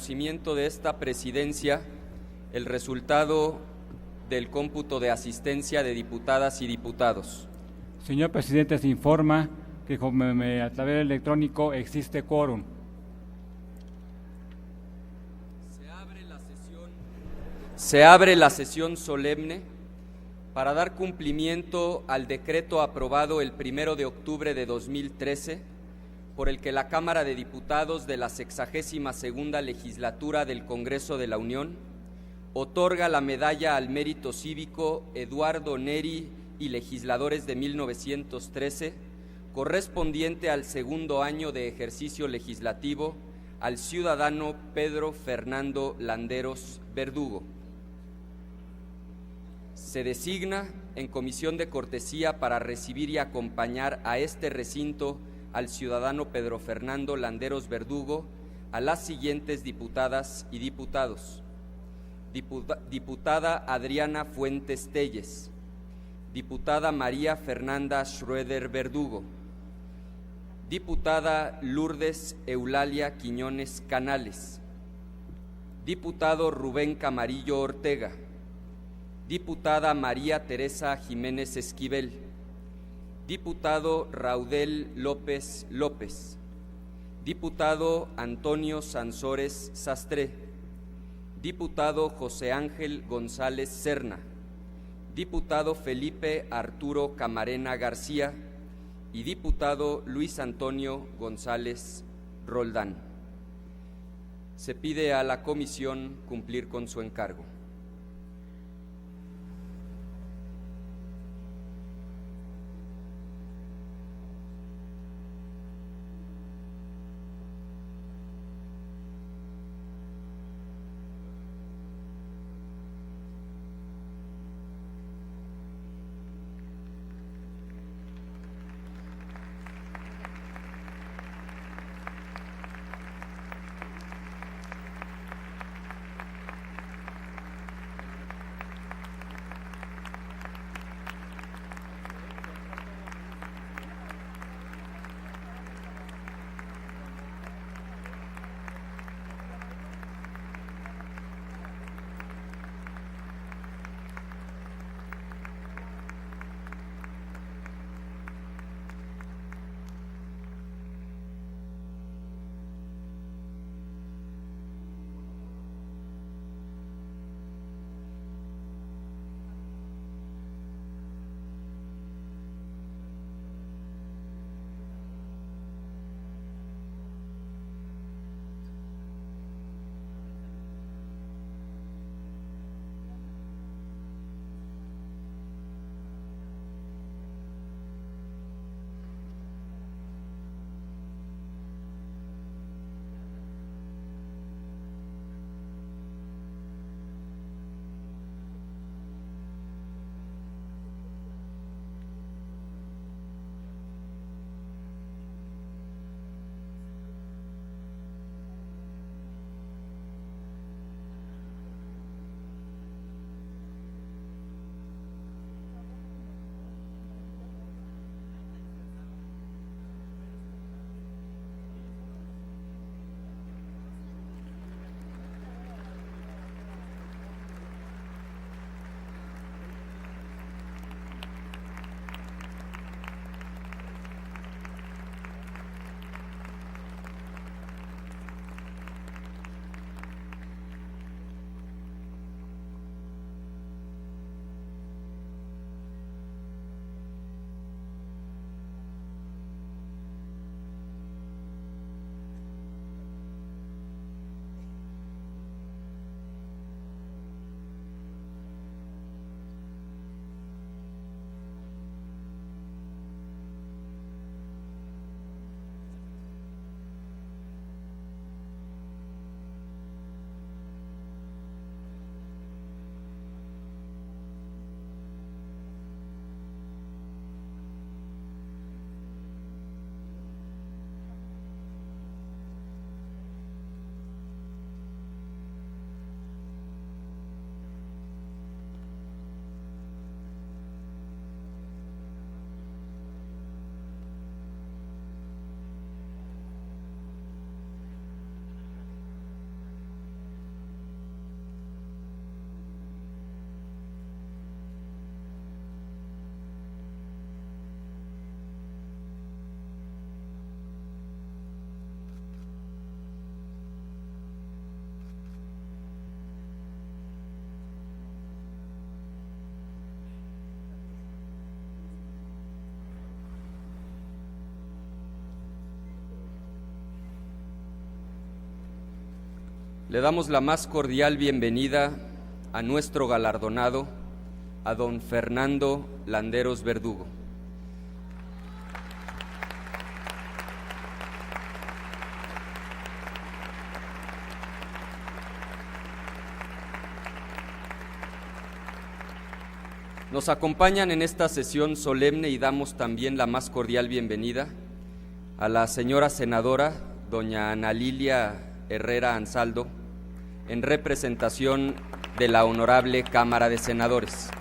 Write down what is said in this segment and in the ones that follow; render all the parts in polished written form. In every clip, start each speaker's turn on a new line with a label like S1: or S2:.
S1: conocimiento de esta presidencia el resultado del cómputo de asistencia de diputadas y diputados.
S2: Señor presidente, se informa que a través del electrónico existe quórum.
S1: Se abre la sesión solemne para dar cumplimiento al decreto aprobado el 1 de octubre de 2013, por el que la Cámara de Diputados de la 62ª Legislatura del Congreso de la Unión otorga la Medalla al Mérito Cívico Eduardo Neri y legisladores de 1913, correspondiente al segundo año de ejercicio legislativo, al ciudadano Pedro Fernando Landeros Verdugo. Se designa en comisión de cortesía para recibir y acompañar a este recinto al ciudadano Pedro Fernando Landeros Verdugo a las siguientes diputadas y diputados: diputada Adriana Fuentes Telles, diputada María Fernanda Schroeder Verdugo, diputada Lourdes Eulalia Quiñones Canales, diputado Rubén Camarillo Ortega, diputada María Teresa Jiménez Esquivel, diputado Raudel López López, diputado Antonio Sansores Sastre, diputado José Ángel González Serna, diputado Felipe Arturo Camarena García y diputado Luis Antonio González Roldán. Se pide a la comisión cumplir con su encargo. Le damos la más cordial bienvenida a nuestro galardonado, a don Fernando Landeros Verdugo. Nos acompañan en esta sesión solemne y damos también la más cordial bienvenida a la señora senadora, doña Ana Lilia Herrera Ansaldo, en representación de la Honorable Cámara de Senadores.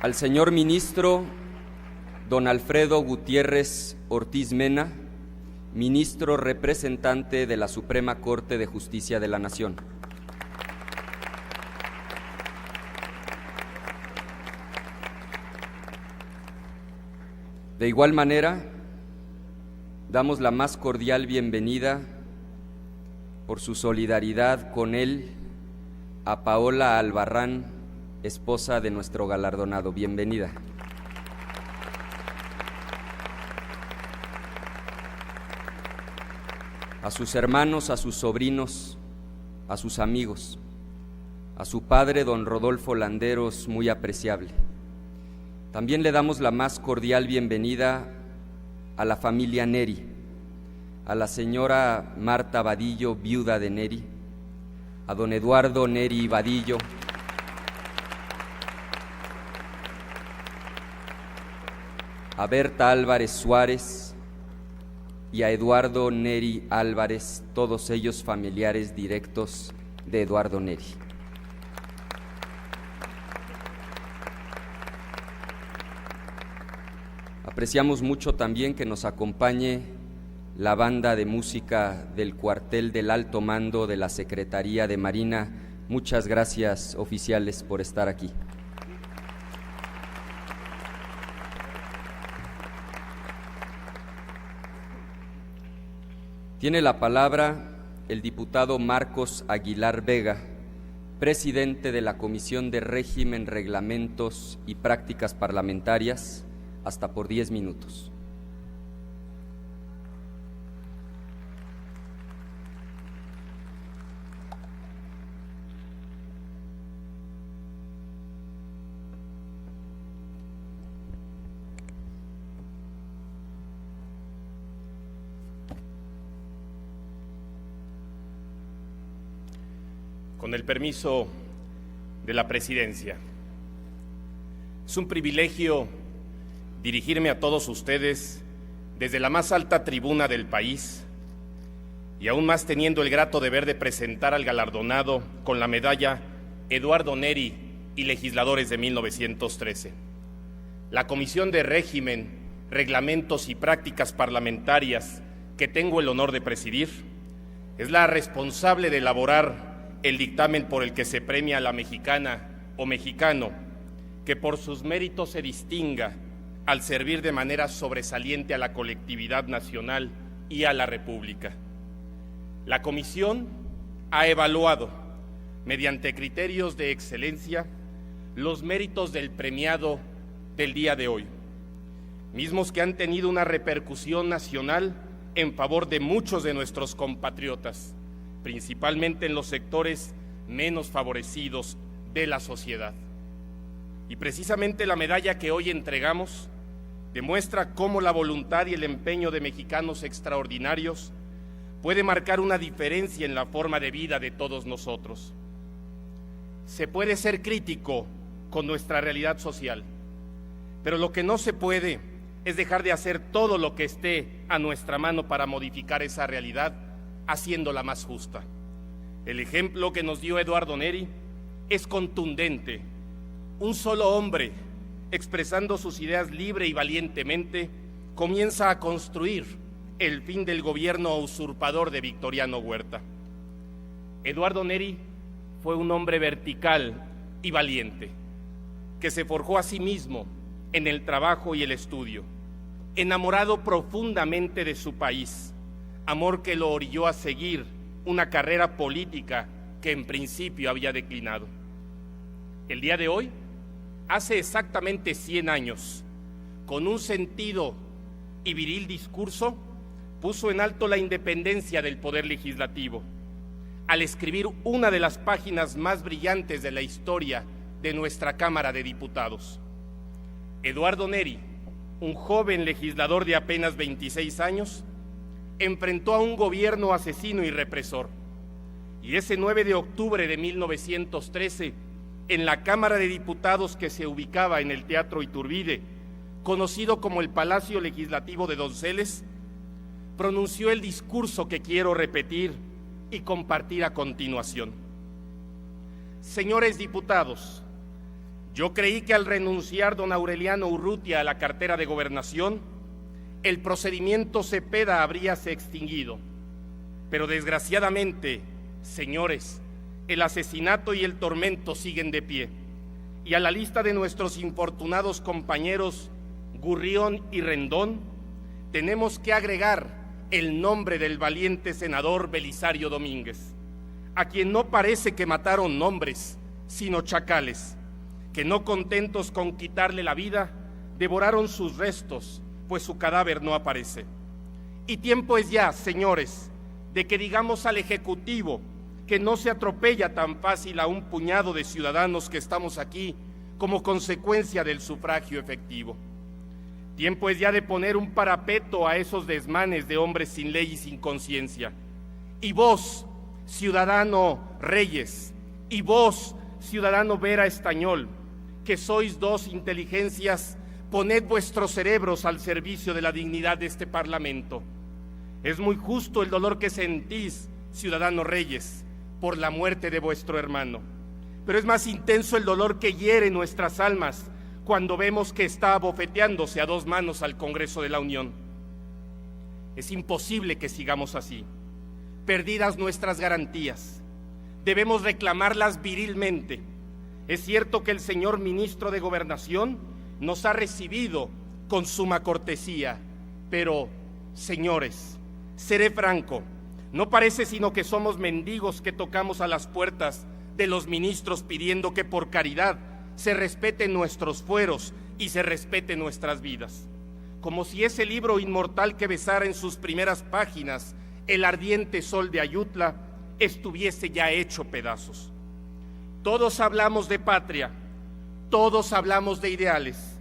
S1: Al señor ministro, don Alfredo Gutiérrez Ortiz Mena, ministro representante de la Suprema Corte de Justicia de la Nación. De igual manera, damos la más cordial bienvenida por su solidaridad con él a Paola Albarrán, esposa de nuestro galardonado. Bienvenida. A sus hermanos, a sus sobrinos, a sus amigos, a su padre, don Rodolfo Landeros, muy apreciable. También le damos la más cordial bienvenida a la familia Neri, a la señora Marta Vadillo, viuda de Neri, a don Eduardo Neri Vadillo, a Berta Álvarez Suárez y a Eduardo Neri Álvarez, todos ellos familiares directos de Eduardo Neri. Apreciamos mucho también que nos acompañe la banda de música del cuartel del Alto Mando de la Secretaría de Marina. Muchas gracias, oficiales, por estar aquí. Tiene la palabra el diputado Marcos Aguilar Vega, presidente de la Comisión de Régimen, Reglamentos y Prácticas Parlamentarias, hasta por 10 minutos.
S3: Con el permiso de la presidencia. Es un privilegio dirigirme a todos ustedes desde la más alta tribuna del país y aún más teniendo el grato deber de presentar al galardonado con la medalla Eduardo Neri y legisladores de 1913. La Comisión de Régimen, Reglamentos y Prácticas Parlamentarias que tengo el honor de presidir es la responsable de elaborar el dictamen por el que se premia a la mexicana o mexicano que por sus méritos se distinga al servir de manera sobresaliente a la colectividad nacional y a la República. La Comisión ha evaluado, mediante criterios de excelencia, los méritos del premiado del día de hoy, mismos que han tenido una repercusión nacional en favor de muchos de nuestros compatriotas, principalmente en los sectores menos favorecidos de la sociedad. Y precisamente la medalla que hoy entregamos demuestra cómo la voluntad y el empeño de mexicanos extraordinarios puede marcar una diferencia en la forma de vida de todos nosotros. Se puede ser crítico con nuestra realidad social, pero lo que no se puede es dejar de hacer todo lo que esté a nuestra mano para modificar esa realidad, haciéndola más justa. El ejemplo que nos dio Eduardo Neri es contundente. Un solo hombre, expresando sus ideas libre y valientemente, comienza a construir el fin del gobierno usurpador de Victoriano Huerta. Eduardo Neri fue un hombre vertical y valiente, que se forjó a sí mismo en el trabajo y el estudio, enamorado profundamente de su país, amor que lo orilló a seguir una carrera política que en principio había declinado. El día de hoy, hace exactamente 100 años, con un sentido y viril discurso puso en alto la independencia del Poder Legislativo, al escribir una de las páginas más brillantes de la historia de nuestra Cámara de Diputados. Eduardo Neri, un joven legislador de apenas 26 años, enfrentó a un gobierno asesino y represor. Y ese 9 de octubre de 1913, en la Cámara de Diputados que se ubicaba en el Teatro Iturbide, conocido como el Palacio Legislativo de Donceles, pronunció el discurso que quiero repetir y compartir a continuación. Señores diputados, yo creí que al renunciar don Aureliano Urrutia a la cartera de Gobernación, el procedimiento Cepeda habríase extinguido. Pero desgraciadamente, señores, el asesinato y el tormento siguen de pie. Y a la lista de nuestros infortunados compañeros Gurrión y Rendón, tenemos que agregar el nombre del valiente senador Belisario Domínguez, a quien no parece que mataron hombres, sino chacales, que no contentos con quitarle la vida, devoraron sus restos, pues su cadáver no aparece. Y tiempo es ya, señores, de que digamos al Ejecutivo que no se atropella tan fácil a un puñado de ciudadanos que estamos aquí como consecuencia del sufragio efectivo. Tiempo es ya de poner un parapeto a esos desmanes de hombres sin ley y sin conciencia. Y vos, ciudadano Reyes, y vos, ciudadano Vera Estañol, que sois dos inteligencias, poned vuestros cerebros al servicio de la dignidad de este Parlamento. Es muy justo el dolor que sentís, ciudadano Reyes, por la muerte de vuestro hermano, pero es más intenso el dolor que hiere nuestras almas cuando vemos que está abofeteándose a dos manos al Congreso de la Unión. Es imposible que sigamos así. Perdidas nuestras garantías, debemos reclamarlas virilmente. Es cierto que el señor ministro de Gobernación nos ha recibido con suma cortesía, pero, señores, seré franco, no parece sino que somos mendigos que tocamos a las puertas de los ministros pidiendo que por caridad se respeten nuestros fueros y se respeten nuestras vidas, como si ese libro inmortal que besara en sus primeras páginas el ardiente sol de Ayutla estuviese ya hecho pedazos. Todos hablamos de patria, todos hablamos de ideales,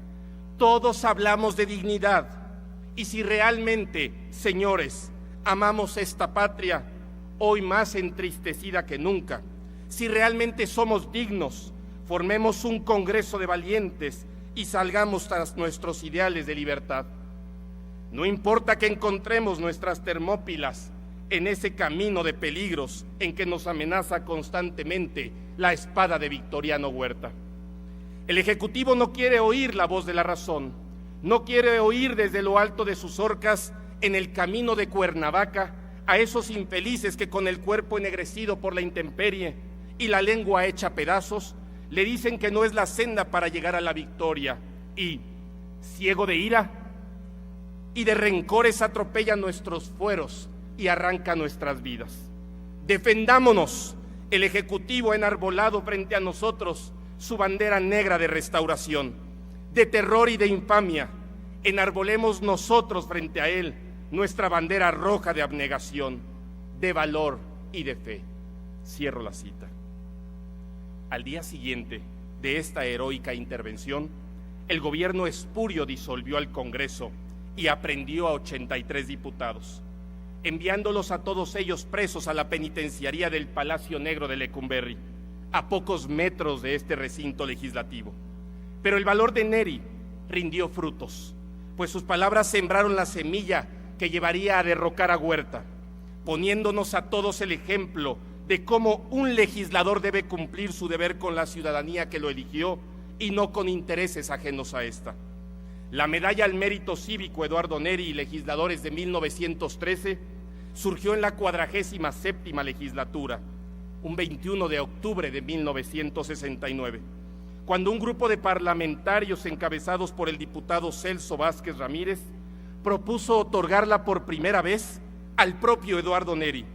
S3: todos hablamos de dignidad, y si realmente, señores, amamos esta patria, hoy más entristecida que nunca, si realmente somos dignos, formemos un Congreso de valientes y salgamos tras nuestros ideales de libertad. No importa que encontremos nuestras Termópilas en ese camino de peligros en que nos amenaza constantemente la espada de Victoriano Huerta. El Ejecutivo no quiere oír la voz de la razón, no quiere oír desde lo alto de sus horcas en el camino de Cuernavaca a esos infelices que con el cuerpo ennegrecido por la intemperie y la lengua hecha pedazos le dicen que no es la senda para llegar a la victoria y, ciego de ira y de rencores, atropella nuestros fueros y arranca nuestras vidas. Defendámonos. El Ejecutivo ha enarbolado frente a nosotros su bandera negra de restauración, de terror y de infamia. Enarbolemos nosotros frente a él nuestra bandera roja de abnegación, de valor y de fe. Cierro la cita. Al día siguiente de esta heroica intervención, el gobierno espurio disolvió al Congreso y aprehendió a 83 diputados, enviándolos a todos ellos presos a la penitenciaría del Palacio Negro de Lecumberri, a pocos metros de este recinto legislativo. Pero el valor de Neri rindió frutos, pues sus palabras sembraron la semilla que llevaría a derrocar a Huerta, poniéndonos a todos el ejemplo de cómo un legislador debe cumplir su deber con la ciudadanía que lo eligió y no con intereses ajenos a esta. La medalla al mérito cívico Eduardo Neri y legisladores de 1913 surgió en la 47ª legislatura, un 21 de octubre de 1969, cuando un grupo de parlamentarios encabezados por el diputado Celso Vázquez Ramírez propuso otorgarla por primera vez al propio Eduardo Neri,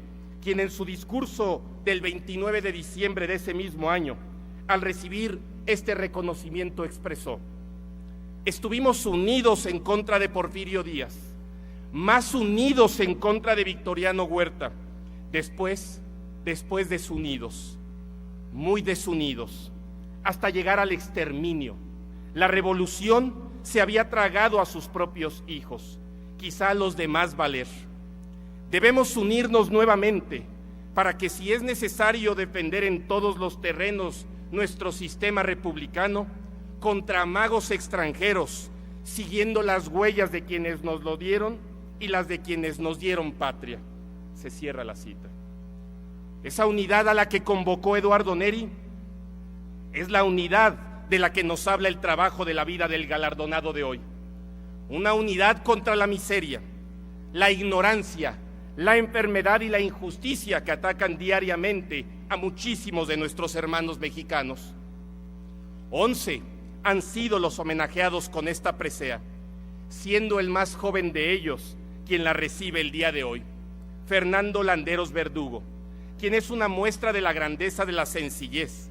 S3: quien en su discurso del 29 de diciembre de ese mismo año, al recibir este reconocimiento expresó: estuvimos unidos en contra de Porfirio Díaz, más unidos en contra de Victoriano Huerta, después desunidos, muy desunidos, hasta llegar al exterminio. La revolución se había tragado a sus propios hijos, quizá a los de más valer. Debemos unirnos nuevamente para que, si es necesario defender en todos los terrenos nuestro sistema republicano, contra amagos extranjeros, siguiendo las huellas de quienes nos lo dieron y las de quienes nos dieron patria. Se cierra la cita. Esa unidad a la que convocó Eduardo Neri es la unidad de la que nos habla el trabajo de la vida del galardonado de hoy. Una unidad contra la miseria, la ignorancia, la enfermedad y la injusticia que atacan diariamente a muchísimos de nuestros hermanos mexicanos. 11 han sido los homenajeados con esta presea, siendo el más joven de ellos quien la recibe el día de hoy, Fernando Landeros Verdugo, quien es una muestra de la grandeza de la sencillez,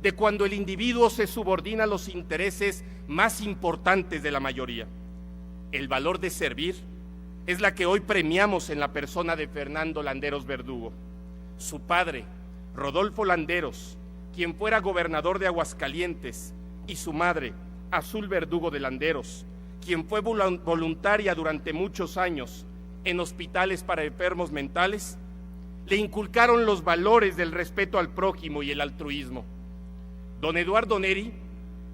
S3: de cuando el individuo se subordina a los intereses más importantes de la mayoría. El valor de servir es la que hoy premiamos en la persona de Fernando Landeros Verdugo. Su padre, Rodolfo Landeros, quien fuera gobernador de Aguascalientes, y su madre, Azul Verdugo de Landeros, quien fue voluntaria durante muchos años en hospitales para enfermos mentales, le inculcaron los valores del respeto al prójimo y el altruismo. Don Eduardo Neri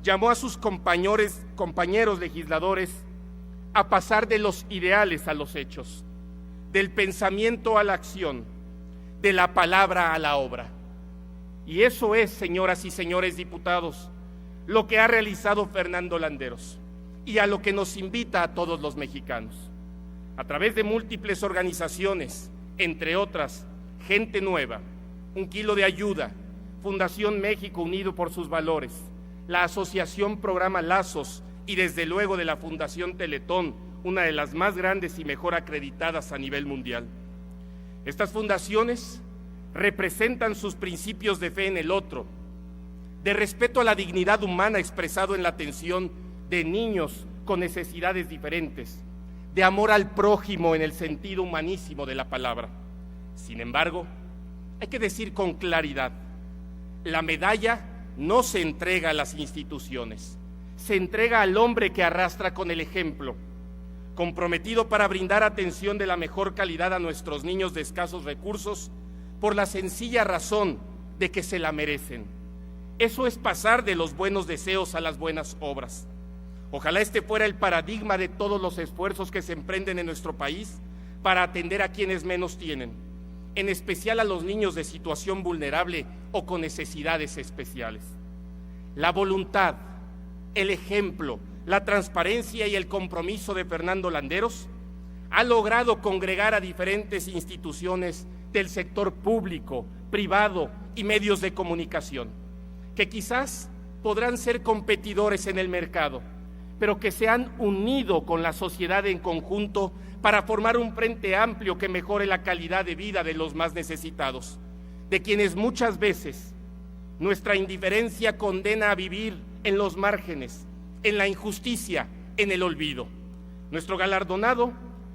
S3: llamó a sus compañeros legisladores a pasar de los ideales a los hechos, del pensamiento a la acción, de la palabra a la obra. Y eso es, señoras y señores diputados, lo que ha realizado Fernando Landeros y a lo que nos invita a todos los mexicanos. A través de múltiples organizaciones, entre otras, Gente Nueva, Un Kilo de Ayuda, Fundación México Unido por sus Valores, la Asociación Programa Lazos y desde luego de la Fundación Teletón, una de las más grandes y mejor acreditadas a nivel mundial. Estas fundaciones representan sus principios de fe en el otro, de respeto a la dignidad humana expresado en la atención de niños con necesidades diferentes, de amor al prójimo en el sentido humanísimo de la palabra. Sin embargo, hay que decir con claridad, la medalla no se entrega a las instituciones, se entrega al hombre que arrastra con el ejemplo, comprometido para brindar atención de la mejor calidad a nuestros niños de escasos recursos, por la sencilla razón de que se la merecen. Eso es pasar de los buenos deseos a las buenas obras. Ojalá este fuera el paradigma de todos los esfuerzos que se emprenden en nuestro país para atender a quienes menos tienen, en especial a los niños de situación vulnerable o con necesidades especiales. La voluntad, el ejemplo, la transparencia y el compromiso de Fernando Landeros ha logrado congregar a diferentes instituciones del sector público, privado y medios de comunicación, que quizás podrán ser competidores en el mercado, pero que se han unido con la sociedad en conjunto para formar un frente amplio que mejore la calidad de vida de los más necesitados, de quienes muchas veces nuestra indiferencia condena a vivir en los márgenes, en la injusticia, en el olvido. Nuestro galardonado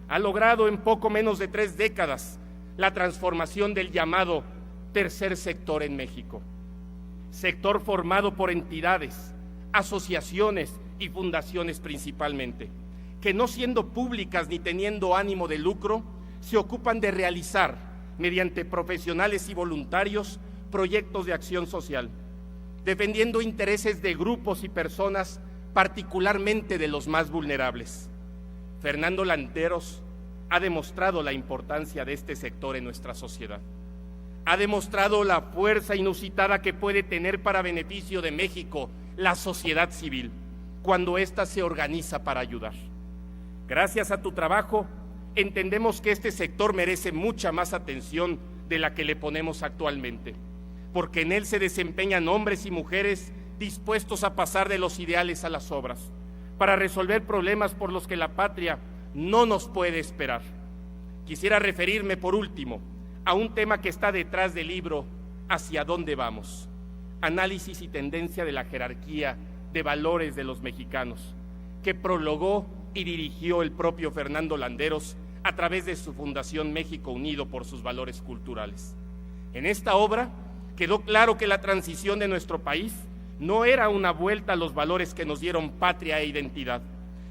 S3: ha logrado en poco menos de 3 décadas la transformación del llamado tercer sector en México. Sector formado por entidades, asociaciones y fundaciones principalmente, que no siendo públicas ni teniendo ánimo de lucro, se ocupan de realizar, mediante profesionales y voluntarios, proyectos de acción social, defendiendo intereses de grupos y personas, particularmente de los más vulnerables. Fernando Landeros ha demostrado la importancia de este sector en nuestra sociedad. Ha demostrado la fuerza inusitada que puede tener para beneficio de México la sociedad civil, cuando ésta se organiza para ayudar. Gracias a tu trabajo, entendemos que este sector merece mucha más atención de la que le ponemos actualmente, porque en él se desempeñan hombres y mujeres dispuestos a pasar de los ideales a las obras, para resolver problemas por los que la patria no nos puede esperar. Quisiera referirme por último a un tema que está detrás del libro ¿Hacia dónde vamos? Análisis y tendencia de la jerarquía de valores de los mexicanos, que prologó y dirigió el propio Fernando Landeros a través de su Fundación México Unido por sus Valores Culturales. En esta obra quedó claro que la transición de nuestro país no era una vuelta a los valores que nos dieron patria e identidad,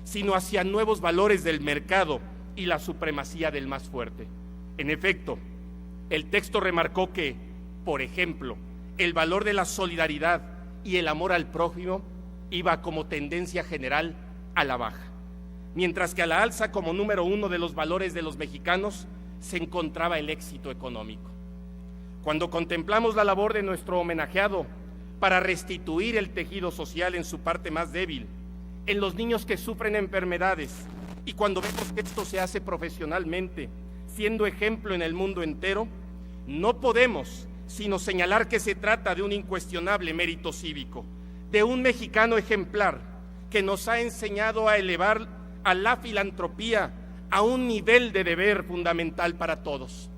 S3: sino hacia nuevos valores del mercado y la supremacía del más fuerte. En efecto, el texto remarcó que, por ejemplo, el valor de la solidaridad y el amor al prójimo iba como tendencia general a la baja, mientras que a la alza como número uno de los valores de los mexicanos se encontraba el éxito económico. Cuando contemplamos la labor de nuestro homenajeado para restituir el tejido social en su parte más débil, en los niños que sufren enfermedades, y cuando vemos que esto se hace profesionalmente, siendo ejemplo en el mundo entero, no podemos sino señalar que se trata de un incuestionable mérito cívico, de un mexicano ejemplar que nos ha enseñado a elevar a la filantropía a un nivel de deber fundamental para todos.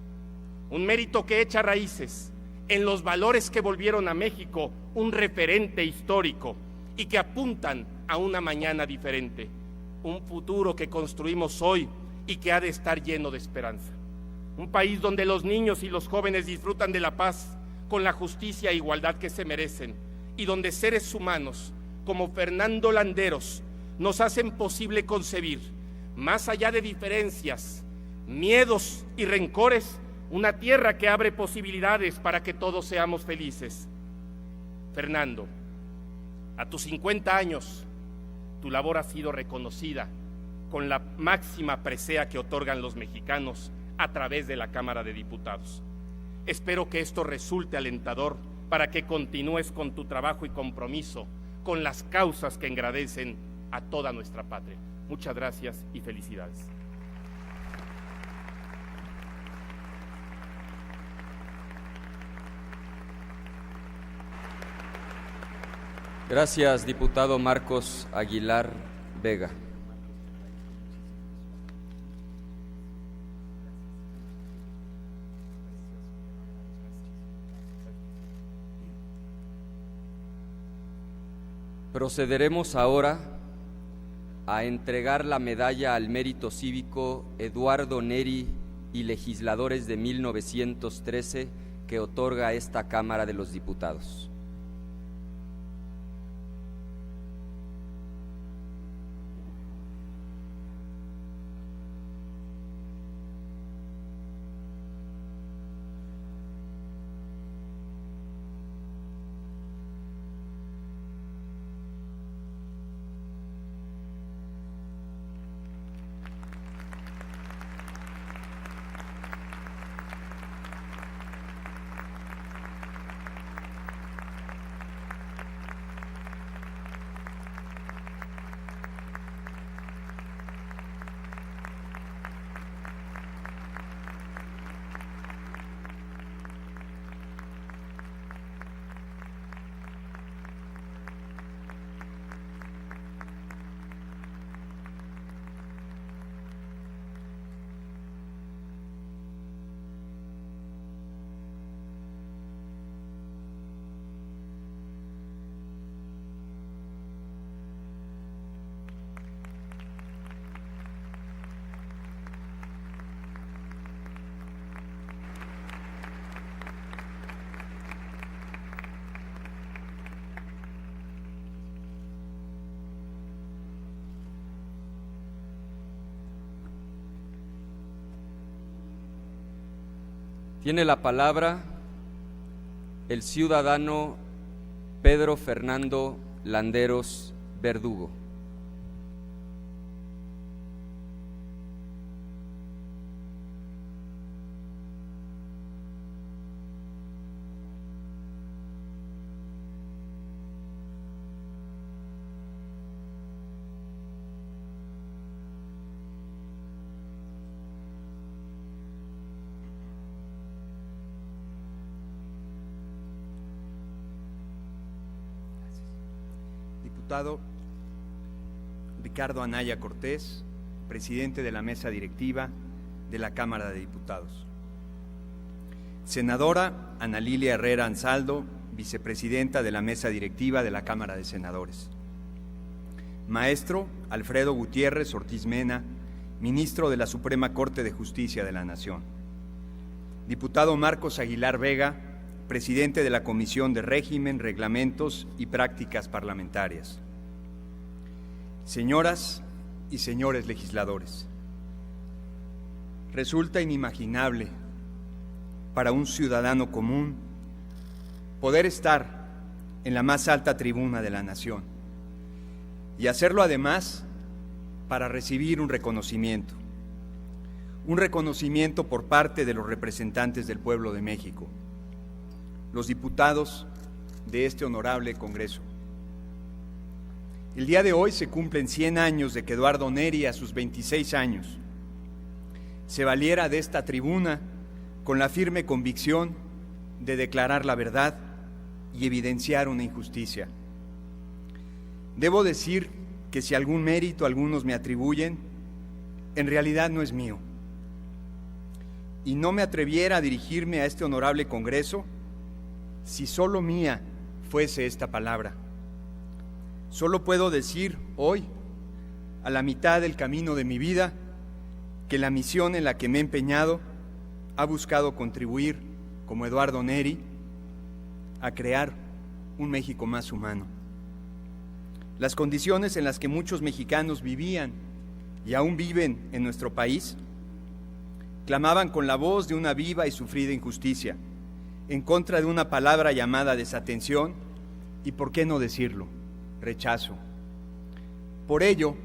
S3: Un mérito que echa raíces en los valores que volvieron a México un referente histórico y que apuntan a una mañana diferente, un futuro que construimos hoy y que ha de estar lleno de esperanza. Un país donde los niños y los jóvenes disfrutan de la paz con la justicia e igualdad que se merecen, y donde seres humanos como Fernando Landeros nos hacen posible concebir, más allá de diferencias, miedos y rencores, una tierra que abre posibilidades para que todos seamos felices. Fernando, a tus 50 años, tu labor ha sido reconocida con la máxima presea que otorgan los mexicanos a través de la Cámara de Diputados. Espero que esto resulte alentador para que continúes con tu trabajo y compromiso con las causas que engrandecen a toda nuestra patria. Muchas gracias y felicidades.
S1: Gracias, diputado Marcos Aguilar Vega. Procederemos ahora a entregar la medalla al mérito cívico Eduardo Neri y legisladores de 1913 que otorga esta Cámara de los Diputados. Tiene la palabra el ciudadano Pedro Fernando Landeros Verdugo.
S4: Diputado Ricardo Anaya Cortés, presidente de la mesa directiva de la Cámara de Diputados. Senadora Ana Lilia Herrera Ansaldo, vicepresidenta de la mesa directiva de la Cámara de Senadores. Maestro Alfredo Gutiérrez Ortiz Mena, ministro de la Suprema Corte de Justicia de la Nación. Diputado Marcos Aguilar Vega, presidente de la Comisión de Régimen, Reglamentos y Prácticas Parlamentarias. Señoras y señores legisladores, resulta inimaginable para un ciudadano común poder estar en la más alta tribuna de la nación y hacerlo además para recibir un reconocimiento por parte de los representantes del pueblo de México, los diputados de este honorable Congreso. El día de hoy se cumplen 100 años de que Eduardo Neri, a sus 26 años, se valiera de esta tribuna con la firme convicción de declarar la verdad y evidenciar una injusticia. Debo decir que si algún mérito algunos me atribuyen, en realidad no es mío. Y no me atreviera a dirigirme a este honorable Congreso si solo mía fuese esta palabra. Solo puedo decir hoy, a la mitad del camino de mi vida, que la misión en la que me he empeñado ha buscado contribuir, como Eduardo Neri, a crear un México más humano. Las condiciones en las que muchos mexicanos vivían y aún viven en nuestro país clamaban con la voz de una viva y sufrida injusticia, en contra de una palabra llamada desatención y, ¿por qué no decirlo?, rechazo. Por ello,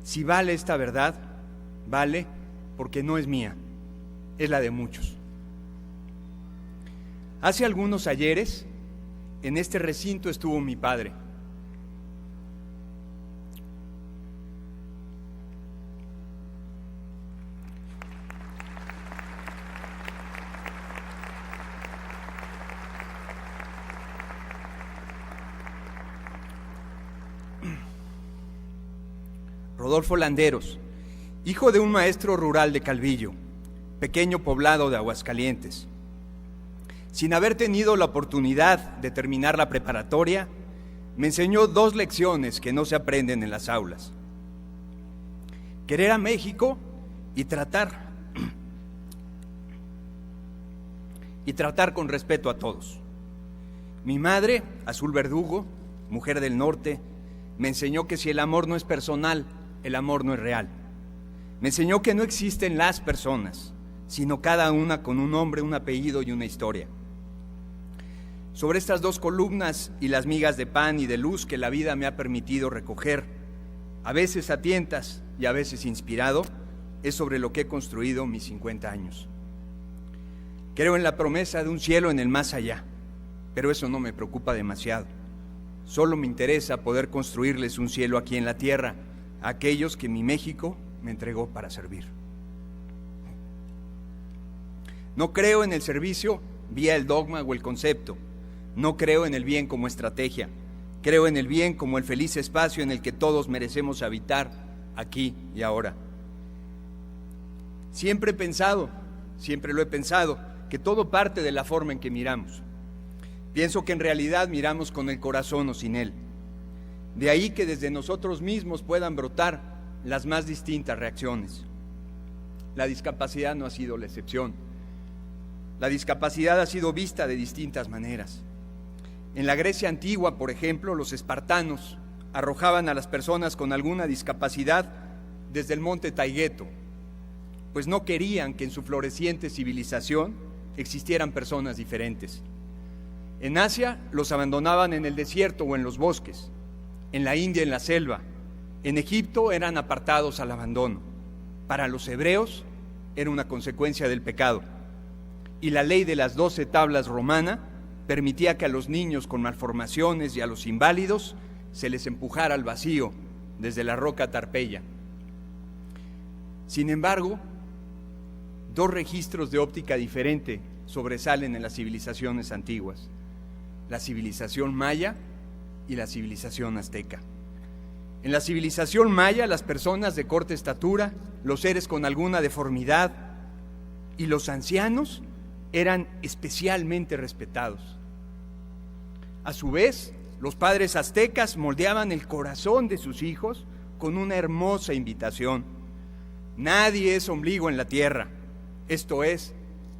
S4: si vale esta verdad, vale porque no es mía, es la de muchos. Hace algunos ayeres, en este recinto estuvo mi padre. Rodolfo Landeros, hijo de un maestro rural de Calvillo, pequeño poblado de Aguascalientes. Sin haber tenido la oportunidad de terminar la preparatoria, me enseñó 2 lecciones que no se aprenden en las aulas: querer a México y tratar con respeto a todos. Mi madre, Azul Verdugo, mujer del norte, me enseñó que si el amor no es personal, el amor no es real. Me enseñó que no existen las personas, sino cada una con un nombre, un apellido y una historia. Sobre estas 2 columnas y las migas de pan y de luz que la vida me ha permitido recoger, a veces a tientas y a veces inspirado, es sobre lo que he construido mis 50 años. Creo en la promesa de un cielo en el más allá, pero eso no me preocupa demasiado. Solo me interesa poder construirles un cielo aquí en la tierra a aquellos que mi México me entregó para servir. No creo en el servicio vía el dogma o el concepto. No creo en el bien como estrategia. Creo en el bien como el feliz espacio en el que todos merecemos habitar aquí y ahora. Siempre lo he pensado, que todo parte de la forma en que miramos. Pienso que en realidad miramos con el corazón o sin él. De ahí que desde nosotros mismos puedan brotar las más distintas reacciones. La discapacidad no ha sido la excepción. La discapacidad ha sido vista de distintas maneras. En la Grecia antigua, por ejemplo, los espartanos arrojaban a las personas con alguna discapacidad desde el monte Taygeto, pues no querían que en su floreciente civilización existieran personas diferentes. En Asia los abandonaban en el desierto o en los bosques, en la India en la selva, en Egipto eran apartados al abandono. Para los hebreos era una consecuencia del pecado, y la ley de las 12 tablas romana permitía que a los niños con malformaciones y a los inválidos se les empujara al vacío desde la roca Tarpeya. Sin embargo, 2 registros de óptica diferente sobresalen en las civilizaciones antiguas: la civilización maya y la civilización azteca. En la civilización maya, las personas de corta estatura, los seres con alguna deformidad y los ancianos eran especialmente respetados. A su vez, los padres aztecas moldeaban el corazón de sus hijos con una hermosa invitación: nadie es ombligo en la tierra, esto es,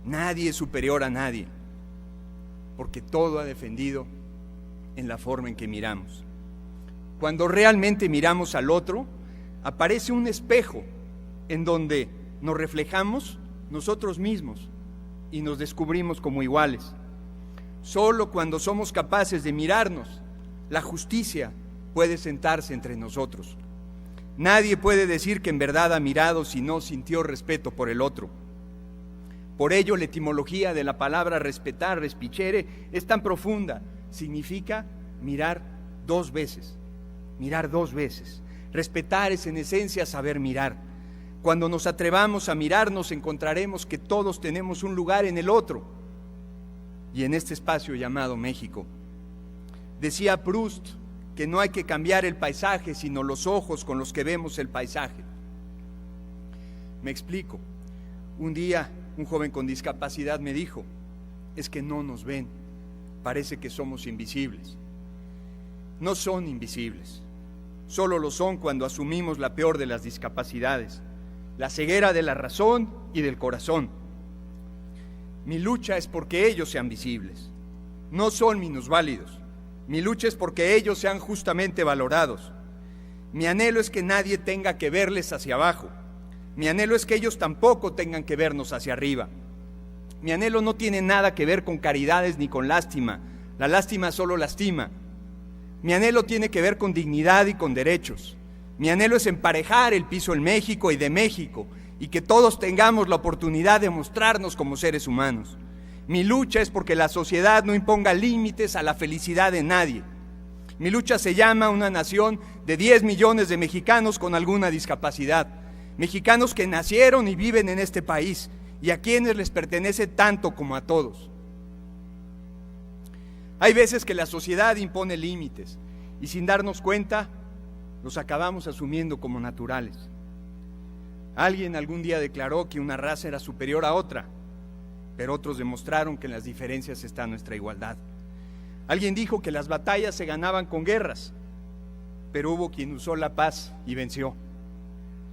S4: nadie es superior a nadie, porque todo ha defendido en la forma en que miramos. Cuando realmente miramos al otro, aparece un espejo en donde nos reflejamos nosotros mismos y nos descubrimos como iguales. Solo cuando somos capaces de mirarnos, la justicia puede sentarse entre nosotros. Nadie puede decir que en verdad ha mirado si no sintió respeto por el otro. Por ello, la etimología de la palabra respetar, respicere, es tan profunda. Significa mirar dos veces. Mirar dos veces. Respetar es en esencia saber mirar. Cuando nos atrevamos a mirarnos, encontraremos que todos tenemos un lugar en el otro y en este espacio llamado México. Decía Proust que no hay que cambiar el paisaje, sino los ojos con los que vemos el paisaje. Me explico. Un día, un joven con discapacidad me dijo, es que no nos ven, parece que somos invisibles. No son invisibles, solo lo son cuando asumimos la peor de las discapacidades, la ceguera de la razón y del corazón. Mi lucha es porque ellos sean visibles, no son minusválidos. Mi lucha es porque ellos sean justamente valorados. Mi anhelo es que nadie tenga que verles hacia abajo. Mi anhelo es que ellos tampoco tengan que vernos hacia arriba. Mi anhelo no tiene nada que ver con caridades ni con lástima. La lástima solo lastima. Mi anhelo tiene que ver con dignidad y con derechos. Mi anhelo es emparejar el piso en México y de México y que todos tengamos la oportunidad de mostrarnos como seres humanos. Mi lucha es porque la sociedad no imponga límites a la felicidad de nadie. Mi lucha se llama una nación de 10 millones de mexicanos con alguna discapacidad. Mexicanos que nacieron y viven en este país y a quienes les pertenece tanto como a todos. Hay veces que la sociedad impone límites y sin darnos cuenta los acabamos asumiendo como naturales. Alguien algún día declaró que una raza era superior a otra, pero otros demostraron que en las diferencias está nuestra igualdad. Alguien dijo que las batallas se ganaban con guerras, pero hubo quien usó la paz y venció.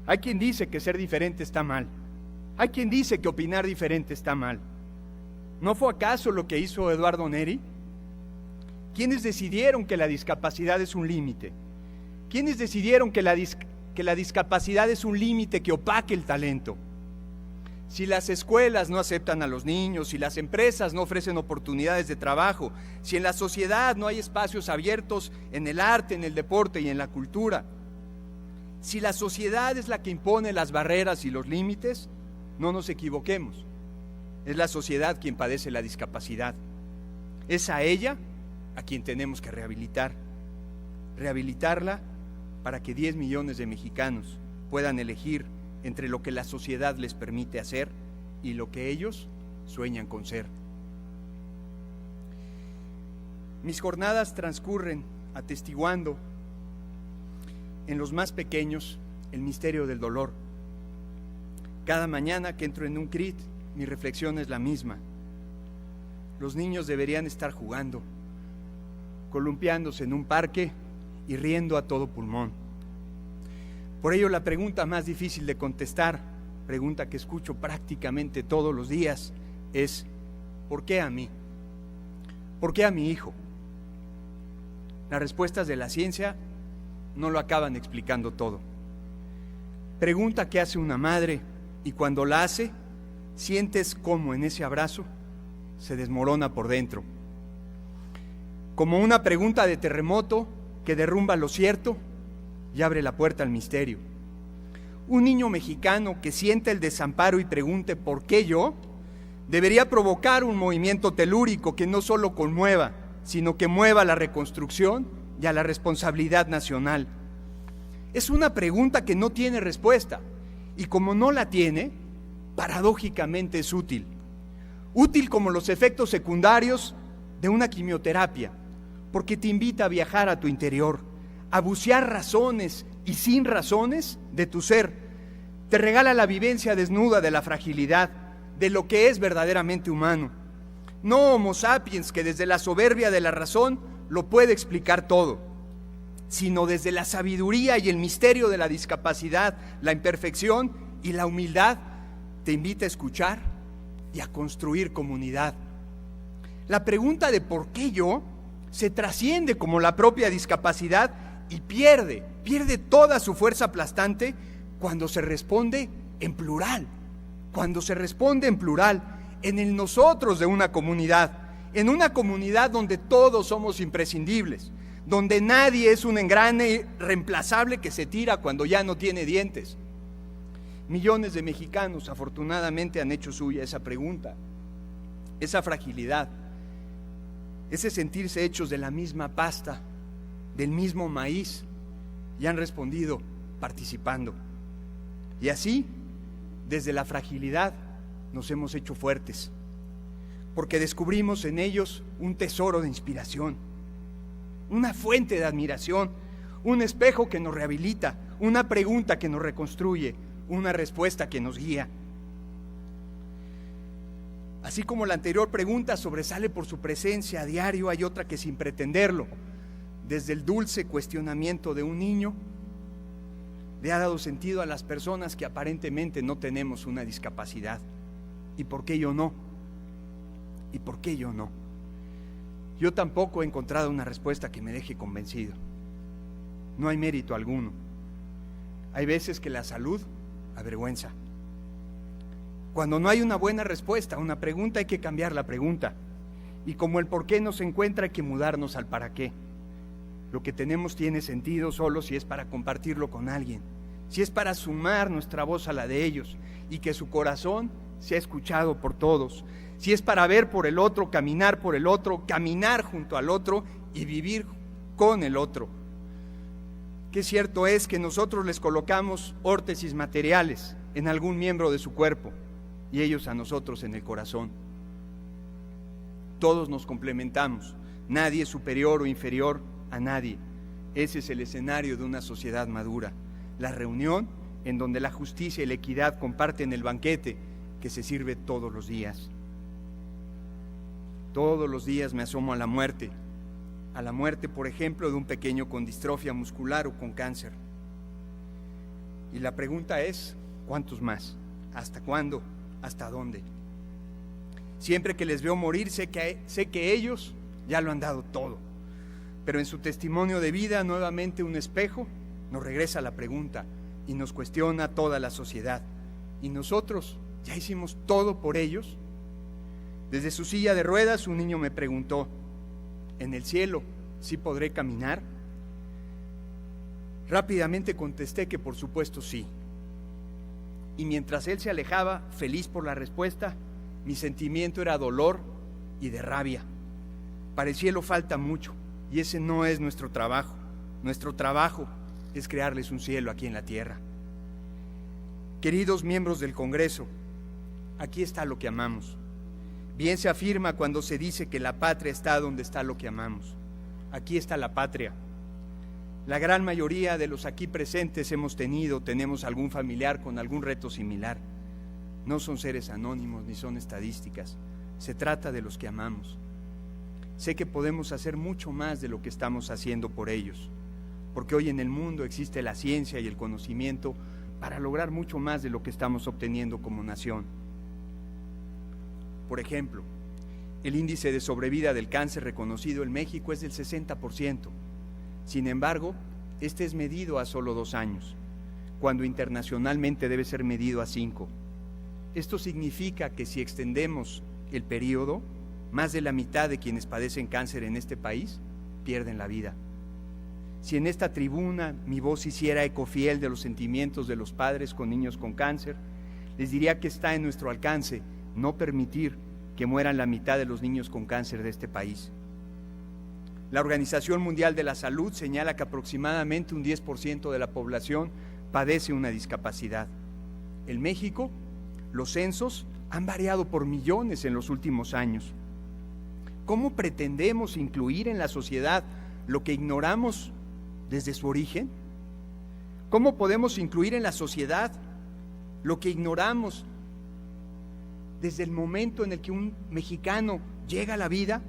S4: Hay quien dice que ser diferente está mal. Hay quien dice que opinar diferente está mal. ¿No fue acaso lo que hizo Eduardo Neri? ¿Quiénes decidieron que la discapacidad es un límite? ¿Quiénes decidieron que la discapacidad es un límite que opaque el talento? Si las escuelas no aceptan a los niños, si las empresas no ofrecen oportunidades de trabajo, si en la sociedad no hay espacios abiertos en el arte, en el deporte y en la cultura, si la sociedad es la que impone las barreras y los límites, no nos equivoquemos, es la sociedad quien padece la discapacidad. Es a ella a quien tenemos que rehabilitarla para que 10 millones de mexicanos puedan elegir entre lo que la sociedad les permite hacer y lo que ellos sueñan con ser. Mis jornadas transcurren atestiguando en los más pequeños el misterio del dolor. Cada mañana que entro en un CRIT, mi reflexión es la misma. Los niños deberían estar jugando, columpiándose en un parque y riendo a todo pulmón. Por ello, la pregunta más difícil de contestar, pregunta que escucho prácticamente todos los días, es ¿por qué a mí? ¿Por qué a mi hijo? Las respuestas de la ciencia no lo acaban explicando todo. Pregunta qué hace una madre y cuando la hace, sientes cómo en ese abrazo se desmorona por dentro. Como una pregunta de terremoto que derrumba lo cierto y abre la puerta al misterio. Un niño mexicano que siente el desamparo y pregunte ¿por qué yo? Debería provocar un movimiento telúrico que no solo conmueva, sino que mueva a la reconstrucción y a la responsabilidad nacional. Es una pregunta que no tiene respuesta y como no la tiene, paradójicamente es útil. Útil como los efectos secundarios de una quimioterapia, porque te invita a viajar a tu interior, a bucear razones y sin razones de tu ser. Te regala la vivencia desnuda de la fragilidad, de lo que es verdaderamente humano. No Homo sapiens que desde la soberbia de la razón lo puede explicar todo, sino desde la sabiduría y el misterio de la discapacidad, la imperfección y la humildad te invita a escuchar y a construir comunidad. La pregunta de ¿por qué yo? Se trasciende como la propia discapacidad y pierde toda su fuerza aplastante cuando se responde en plural, en el nosotros de una comunidad, en una comunidad donde todos somos imprescindibles, donde nadie es un engrane reemplazable que se tira cuando ya no tiene dientes. Millones de mexicanos afortunadamente han hecho suya esa pregunta, esa fragilidad, ese sentirse hechos de la misma pasta, del mismo maíz, y han respondido participando. Y así, desde la fragilidad, nos hemos hecho fuertes, porque descubrimos en ellos un tesoro de inspiración, una fuente de admiración, un espejo que nos rehabilita, una pregunta que nos reconstruye, una respuesta que nos guía. Así como la anterior pregunta sobresale por su presencia a diario, hay otra que sin pretenderlo, desde el dulce cuestionamiento de un niño, le ha dado sentido a las personas que aparentemente no tenemos una discapacidad. ¿Y por qué yo no? ¿Y por qué yo no? Yo tampoco he encontrado una respuesta que me deje convencido. No hay mérito alguno. Hay veces que la salud avergüenza. Cuando no hay una buena respuesta a una pregunta, hay que cambiar la pregunta. Y como el por qué no se encuentra, hay que mudarnos al para qué. Lo que tenemos tiene sentido solo si es para compartirlo con alguien, si es para sumar nuestra voz a la de ellos y que su corazón sea escuchado por todos, si es para ver por el otro, caminar por el otro, caminar junto al otro y vivir con el otro. Qué cierto es que nosotros les colocamos órtesis materiales en algún miembro de su cuerpo y ellos a nosotros en el corazón. Todos nos complementamos, nadie es superior o inferior a nadie. Ese es el escenario de una sociedad madura, la reunión en donde la justicia y la equidad comparten el banquete que se sirve todos los días. Todos los días me asomo a la muerte, por ejemplo, de un pequeño con distrofia muscular o con cáncer. Y la pregunta es, ¿cuántos más? ¿Hasta cuándo? ¿Hasta dónde? Siempre que les veo morir, sé que ellos ya lo han dado todo. Pero en su testimonio de vida, nuevamente un espejo nos regresa la pregunta y nos cuestiona toda la sociedad. ¿Y nosotros ya hicimos todo por ellos? Desde su silla de ruedas, un niño me preguntó, ¿en el cielo sí podré caminar? Rápidamente contesté que por supuesto sí. Y mientras él se alejaba, feliz por la respuesta, mi sentimiento era dolor y de rabia. Para el cielo falta mucho. Y ese no es nuestro trabajo. Nuestro trabajo es crearles un cielo aquí en la tierra. Queridos miembros del Congreso, aquí está lo que amamos. Bien se afirma cuando se dice que la patria está donde está lo que amamos. Aquí está la patria. La gran mayoría de los aquí presentes tenemos algún familiar con algún reto similar. No son seres anónimos ni son estadísticas. Se trata de los que amamos. Sé que podemos hacer mucho más de lo que estamos haciendo por ellos, porque hoy en el mundo existe la ciencia y el conocimiento para lograr mucho más de lo que estamos obteniendo como nación. Por ejemplo, el índice de sobrevida del cáncer reconocido en México es del 60%. Sin embargo, este es medido a solo 2 años, cuando internacionalmente debe ser medido a 5. Esto significa que si extendemos el periodo, más de la mitad de quienes padecen cáncer en este país pierden la vida. Si en esta tribuna mi voz hiciera eco fiel de los sentimientos de los padres con niños con cáncer, les diría que está en nuestro alcance no permitir que mueran la mitad de los niños con cáncer de este país. La Organización Mundial de la Salud señala que aproximadamente un 10% de la población padece una discapacidad. En México, los censos han variado por millones en los últimos años. ¿Cómo pretendemos incluir en la sociedad lo que ignoramos desde su origen? ¿Cómo podemos incluir en la sociedad lo que ignoramos desde el momento en el que un mexicano llega a la vida?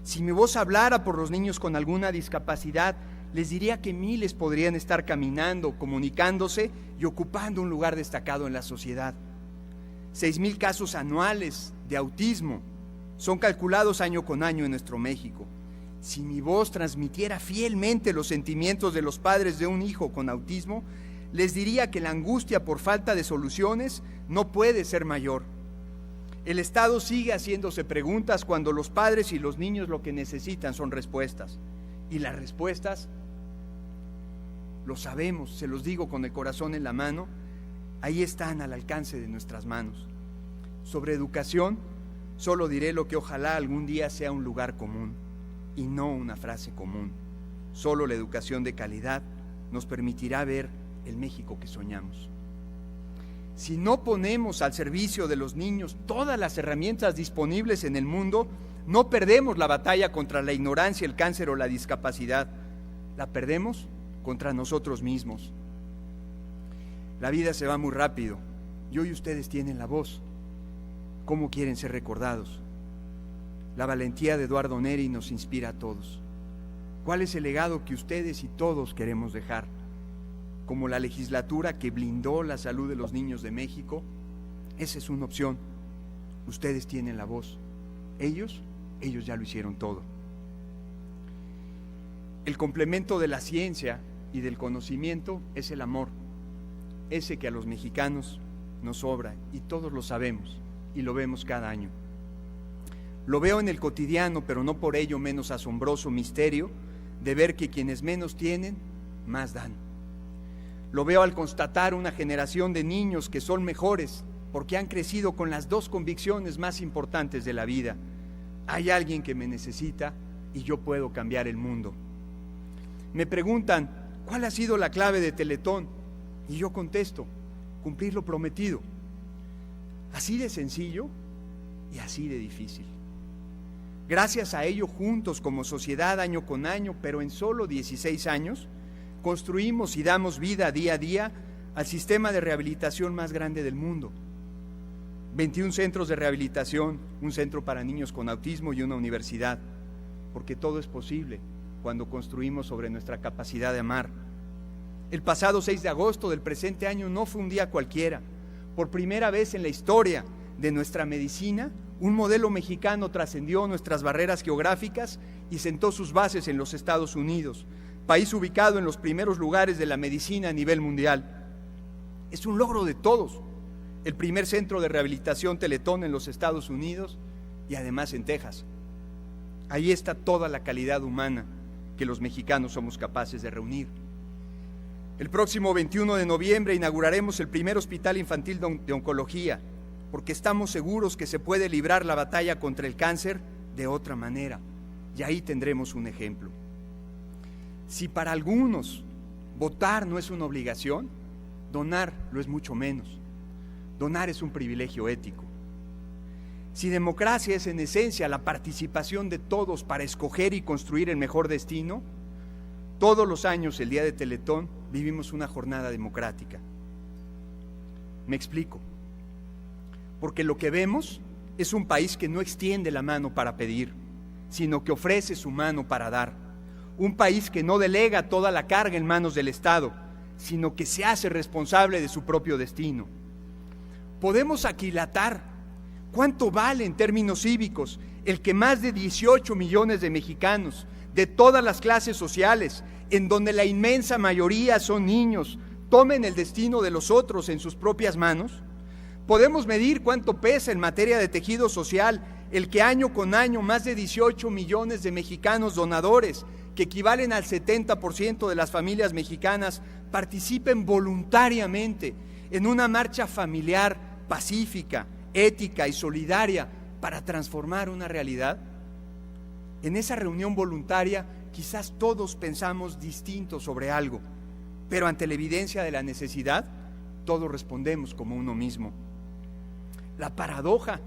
S4: Si mi voz hablara por los niños con alguna discapacidad, les diría que miles podrían estar caminando, comunicándose y ocupando un lugar destacado en la sociedad. 6,000 casos anuales de autismo son calculados año con año en nuestro México. Si mi voz transmitiera fielmente los sentimientos de los padres de un hijo con autismo, les diría que la angustia por falta de soluciones no puede ser mayor. El Estado sigue haciéndose preguntas cuando los padres y los niños lo que necesitan son respuestas. Y las respuestas, lo sabemos, se los digo con el corazón en la mano, ahí están al alcance de nuestras manos. Sobre educación, solo diré lo que ojalá algún día sea un lugar común y no una frase común. Solo la educación de calidad nos permitirá ver el México que soñamos. Si no ponemos al servicio de los niños todas las herramientas disponibles en el mundo, no perdemos la batalla contra la ignorancia, el cáncer o la discapacidad. La perdemos contra nosotros mismos. La vida se va muy rápido y hoy ustedes tienen la voz. ¿Cómo quieren ser recordados? La valentía de Eduardo Neri nos inspira a todos. ¿Cuál es el legado que ustedes y todos queremos dejar? Como la legislatura que blindó la salud de los niños de México, esa es una opción. Ustedes tienen la voz. Ellos ya lo hicieron todo. El complemento de la ciencia y del conocimiento es el amor, ese que a los mexicanos nos sobra y todos lo sabemos y lo vemos cada año. Lo veo en el cotidiano, pero no por ello menos asombroso misterio de ver que quienes menos tienen, más dan. Lo veo al constatar una generación de niños que son mejores porque han crecido con las dos convicciones más importantes de la vida. Hay alguien que me necesita y yo puedo cambiar el mundo. Me preguntan, ¿cuál ha sido la clave de Teletón? Y yo contesto, cumplir lo prometido. Así de sencillo y así de difícil. Gracias a ello, juntos como sociedad, año con año, pero en solo 16 años, construimos y damos vida día a día al sistema de rehabilitación más grande del mundo. 21 centros de rehabilitación, un centro para niños con autismo y una universidad, porque todo es posible cuando construimos sobre nuestra capacidad de amar. El pasado 6 de agosto del presente año no fue un día cualquiera. Por primera vez en la historia de nuestra medicina, un modelo mexicano trascendió nuestras barreras geográficas y sentó sus bases en los Estados Unidos, país ubicado en los primeros lugares de la medicina a nivel mundial. Es un logro de todos. El primer centro de rehabilitación Teletón en los Estados Unidos y además en Texas. Ahí está toda la calidad humana que los mexicanos somos capaces de reunir. El próximo 21 de noviembre inauguraremos el primer hospital infantil de oncología, porque estamos seguros que se puede librar la batalla contra el cáncer de otra manera, y ahí tendremos un ejemplo. Si para algunos votar no es una obligación, donar lo es mucho menos. Donar es un privilegio ético. Si democracia es en esencia la participación de todos para escoger y construir el mejor destino, todos los años, el día de Teletón, vivimos una jornada democrática. Me explico. Porque lo que vemos es un país que no extiende la mano para pedir, sino que ofrece su mano para dar. Un país que no delega toda la carga en manos del Estado, sino que se hace responsable de su propio destino. Podemos aquilatar cuánto vale en términos cívicos el que más de 18 millones de mexicanos, de todas las clases sociales, en donde la inmensa mayoría son niños, tomen el destino de los otros en sus propias manos. Podemos medir cuánto pesa en materia de tejido social el que año con año más de 18 millones de mexicanos donadores, que equivalen al 70% de las familias mexicanas, participen voluntariamente en una marcha familiar, pacífica, ética y solidaria para transformar una realidad. En esa reunión voluntaria quizás todos pensamos distinto sobre algo, pero ante la evidencia de la necesidad, todos respondemos como uno mismo. La paradoja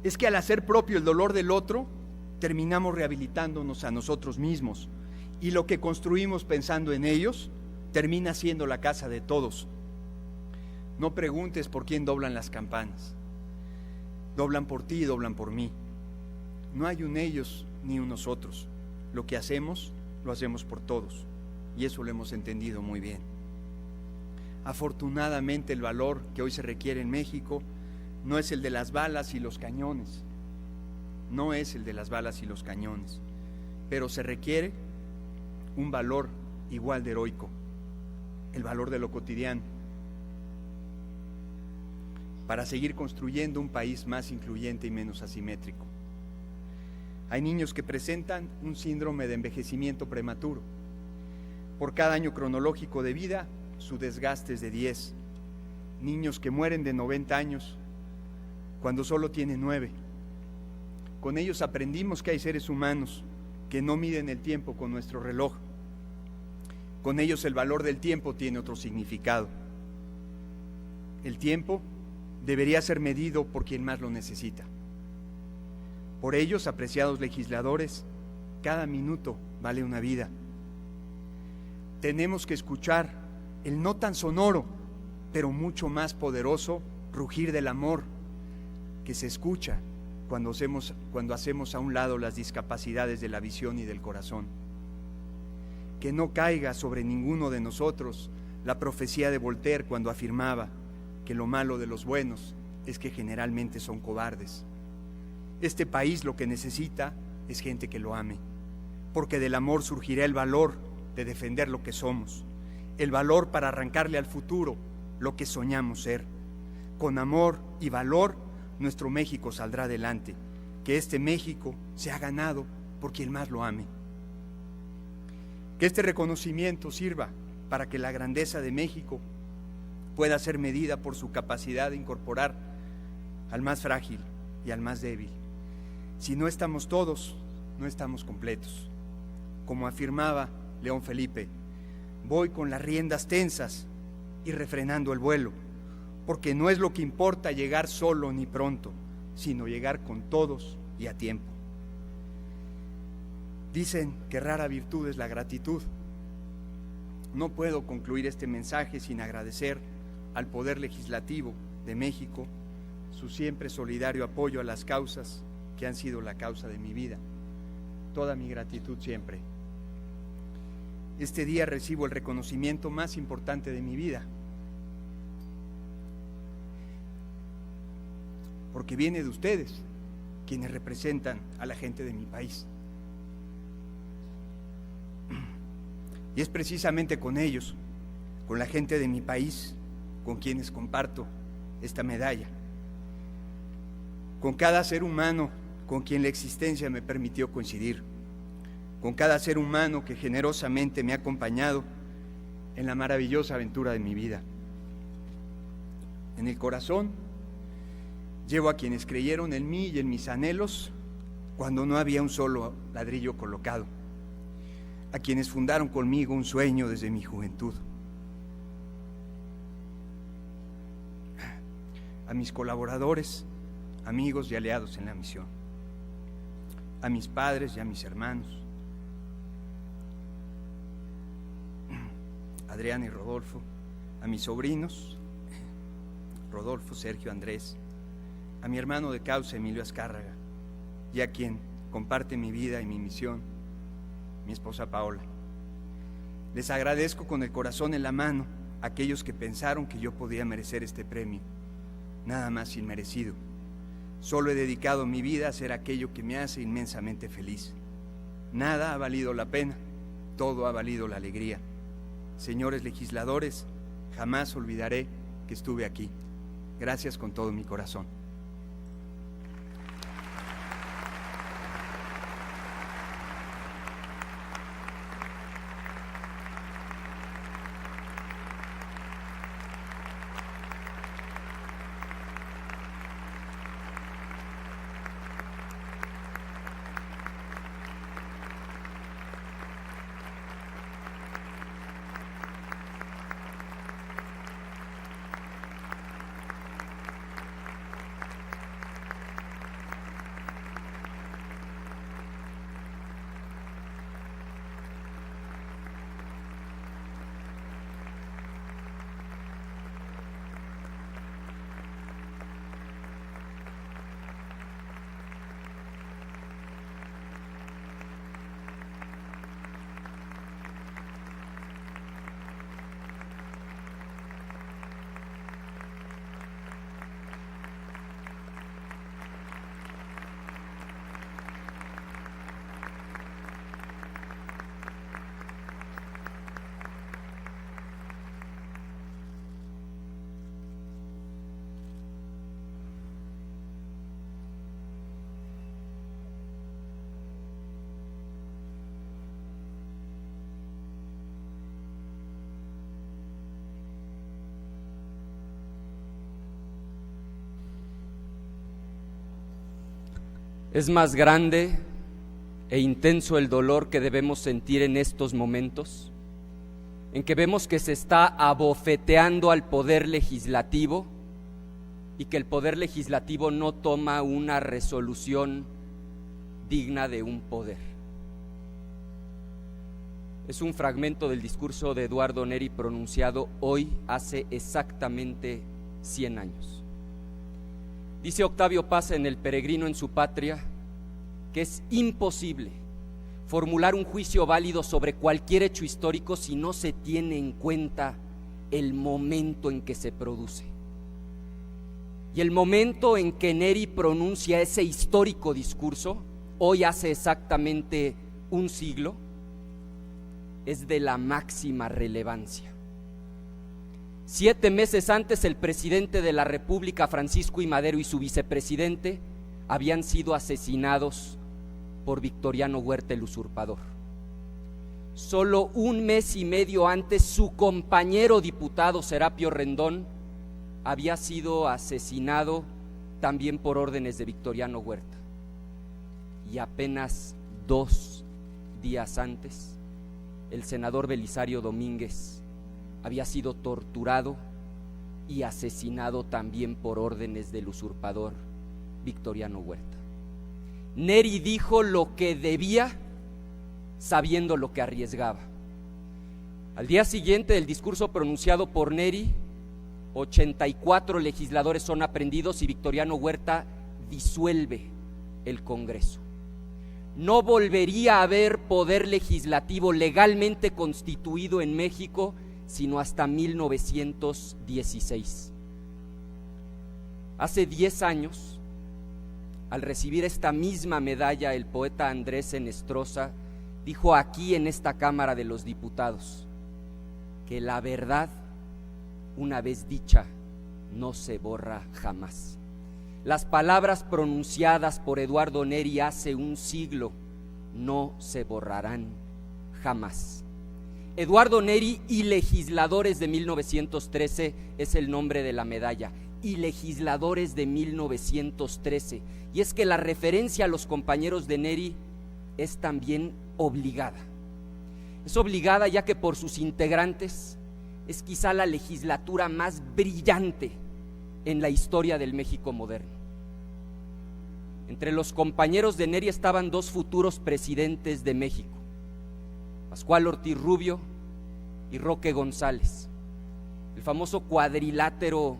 S4: es que al hacer propio el dolor del otro, terminamos rehabilitándonos a nosotros mismos, y lo que construimos pensando en ellos termina siendo la casa de todos. No preguntes por quién doblan las campanas. Doblan por ti y doblan por mí. No hay un ellos ni un nosotros. Lo que hacemos, lo hacemos por todos. y eso lo hemos entendido muy bien. Afortunadamente, el valor que hoy se requiere en México no es el de las balas y los cañones, no es el de las balas y los cañones, pero se requiere un valor igual de heroico, el valor de lo cotidiano, para seguir construyendo un país más incluyente y menos asimétrico. Hay niños que presentan un síndrome de envejecimiento prematuro. Por cada año cronológico de vida, su desgaste es de 10. Niños que mueren de 90 años cuando solo tienen 9. Con ellos aprendimos que hay seres humanos que no miden el tiempo con nuestro reloj. Con ellos el valor del tiempo tiene otro significado. El tiempo debería ser medido por quien más lo necesita. Por ellos, apreciados legisladores, cada minuto vale una vida. Tenemos que escuchar el no tan sonoro, pero mucho más poderoso rugir del amor que se escucha cuando hacemos a un lado las discapacidades de la visión y del corazón. Que no caiga sobre ninguno de nosotros la profecía de Voltaire cuando afirmaba que lo malo de los buenos es que generalmente son cobardes. Este país lo que necesita es gente que lo ame, porque del amor surgirá el valor de defender lo que somos, el valor para arrancarle al futuro lo que soñamos ser. Con amor y valor, nuestro México saldrá adelante, que este México sea ganado por quien más lo ame. Que este reconocimiento sirva para que la grandeza de México pueda ser medida por su capacidad de incorporar al más frágil y al más débil. Si no estamos todos, no estamos completos. Como afirmaba León Felipe, voy con las riendas tensas y refrenando el vuelo, porque no es lo que importa llegar solo ni pronto, sino llegar con todos y a tiempo. Dicen que rara virtud es la gratitud. No puedo concluir este mensaje sin agradecer al Poder Legislativo de México su siempre solidario apoyo a las causas que han sido la causa de mi vida. Toda mi gratitud siempre. Este día recibo el reconocimiento más importante de mi vida, porque viene de ustedes, quienes representan a la gente de mi país. Y es precisamente con ellos, con la gente de mi país, con quienes comparto esta medalla. Con cada ser humano con quien la existencia me permitió coincidir, con cada ser humano que generosamente me ha acompañado en la maravillosa aventura de mi vida. En el corazón llevo a quienes creyeron en mí y en mis anhelos cuando no había un solo ladrillo colocado, a quienes fundaron conmigo un sueño desde mi juventud, a mis colaboradores, amigos y aliados en la misión, a mis padres y a mis hermanos, Adriana y Rodolfo, a mis sobrinos, Rodolfo, Sergio, Andrés, a mi hermano de causa, Emilio Azcárraga, y a quien comparte mi vida y mi misión, mi esposa Paola. Les agradezco con el corazón en la mano a aquellos que pensaron que yo podía merecer este premio, nada más inmerecido. Solo he dedicado mi vida a hacer aquello que me hace inmensamente feliz. Nada ha valido la pena, todo ha valido la alegría. Señores legisladores, jamás olvidaré que estuve aquí. Gracias con todo mi corazón.
S1: Es más grande e intenso el dolor que debemos sentir en estos momentos, en que vemos que se está abofeteando al poder legislativo y que el poder legislativo no toma una resolución digna de un poder. Es un fragmento del discurso de Eduardo Neri pronunciado hoy hace exactamente 100 años. Dice Octavio Paz en El peregrino en su patria que es imposible formular un juicio válido sobre cualquier hecho histórico si no se tiene en cuenta el momento en que se produce. Y el momento en que Neri pronuncia ese histórico discurso, hoy hace exactamente un siglo, es de la máxima relevancia. 7 meses antes, el presidente de la República, Francisco I. Madero, y su vicepresidente habían sido asesinados por Victoriano Huerta, el usurpador. Solo 1 mes y medio antes, su compañero diputado Serapio Rendón había sido asesinado también por órdenes de Victoriano Huerta. Y apenas 2 días antes, el senador Belisario Domínguez había sido torturado y asesinado también por órdenes del usurpador Victoriano Huerta. Neri dijo lo que debía, sabiendo lo que arriesgaba. Al día siguiente del discurso pronunciado por Neri, 84 legisladores son aprehendidos y Victoriano Huerta disuelve el Congreso. No volvería a haber poder legislativo legalmente constituido en México sino hasta 1916. Hace 10 años, al recibir esta misma medalla, el poeta Andrés Enestrosa dijo aquí en esta Cámara de los Diputados que la verdad, una vez dicha, no se borra jamás. Las palabras pronunciadas por Eduardo Neri hace un siglo no se borrarán jamás. Eduardo Neri y legisladores de 1913 es el nombre de la medalla, y legisladores de 1913. Y es que la referencia a los compañeros de Neri es también obligada. Es obligada ya que por sus integrantes es quizá la legislatura más brillante en la historia del México moderno. Entre los compañeros de Neri estaban 2 futuros presidentes de México, Pascual Ortiz Rubio y Roque González, el famoso cuadrilátero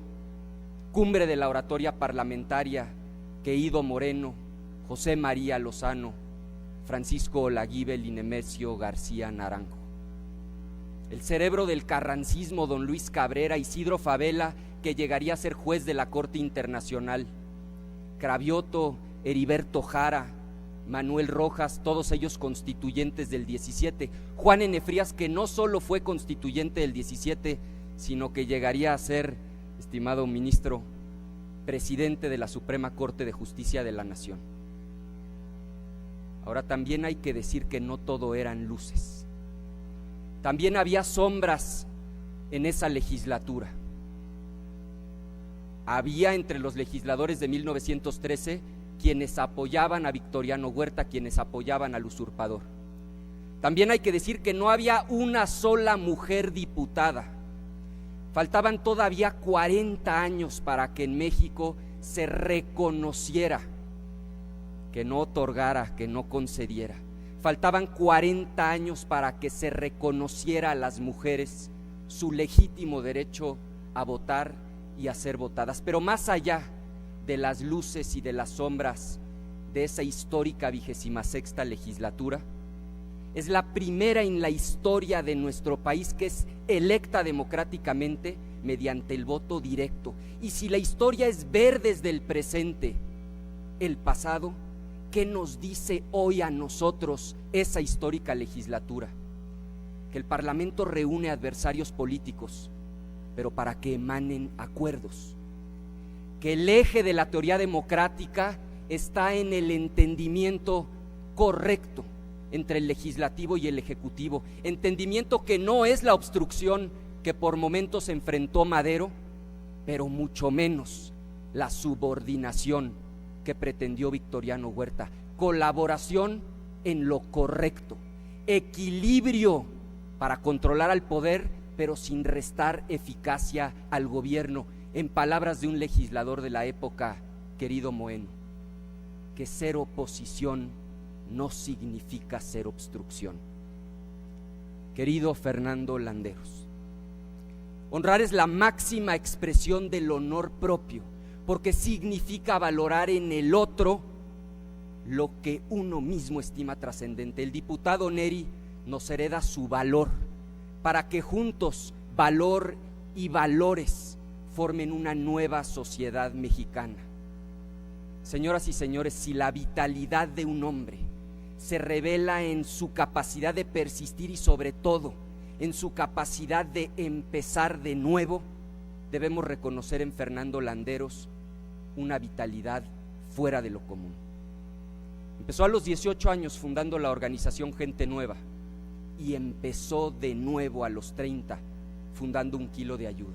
S1: cumbre de la oratoria parlamentaria que Ido Moreno, José María Lozano, Francisco Olaguibel y Nemesio García Naranjo. El cerebro del carrancismo, don Luis Cabrera, Isidro Fabela, que llegaría a ser juez de la Corte Internacional, Cravioto, Heriberto Jara, Manuel Rojas, todos ellos constituyentes del 17, Juan N. Frías, que no solo fue constituyente del 17, sino que llegaría a ser, estimado ministro, presidente de la Suprema Corte de Justicia de la Nación. Ahora también hay que decir que no todo eran luces, también había sombras en esa legislatura. Había entre los legisladores de 1913 quienes apoyaban a Victoriano Huerta, quienes apoyaban al usurpador. También hay que decir que no había una sola mujer diputada. Faltaban todavía 40 años para que en México se reconociera, que no otorgara, que no concediera. Faltaban 40 años para que se reconociera a las mujeres su legítimo derecho a votar y a ser votadas. Pero más allá de las luces y de las sombras de esa histórica 26ª legislatura, es la primera en la historia de nuestro país que es electa democráticamente mediante el voto directo. Y si la historia es ver desde el presente el pasado, ¿qué nos dice hoy a nosotros esa histórica legislatura? Que el Parlamento reúne adversarios políticos, pero para que emanen acuerdos. Que el eje de la teoría democrática está en el entendimiento correcto entre el legislativo y el ejecutivo, entendimiento que no es la obstrucción que por momentos enfrentó Madero, pero mucho menos la subordinación que pretendió Victoriano Huerta: colaboración en lo correcto, equilibrio para controlar al poder, pero sin restar eficacia al gobierno. En palabras de un legislador de la época, querido Moeno, que ser oposición no significa ser obstrucción. Querido Fernando Landeros, honrar es la máxima expresión del honor propio, porque significa valorar en el otro lo que uno mismo estima trascendente. El diputado Neri nos hereda su valor para que juntos valor y valores formen una nueva sociedad mexicana. Señoras y señores, si la vitalidad de un hombre se revela en su capacidad de persistir y sobre todo en su capacidad de empezar de nuevo, debemos reconocer en Fernando Landeros una vitalidad fuera de lo común. Empezó a los 18 años fundando la organización Gente Nueva y empezó de nuevo a los 30 fundando Un Kilo de Ayuda.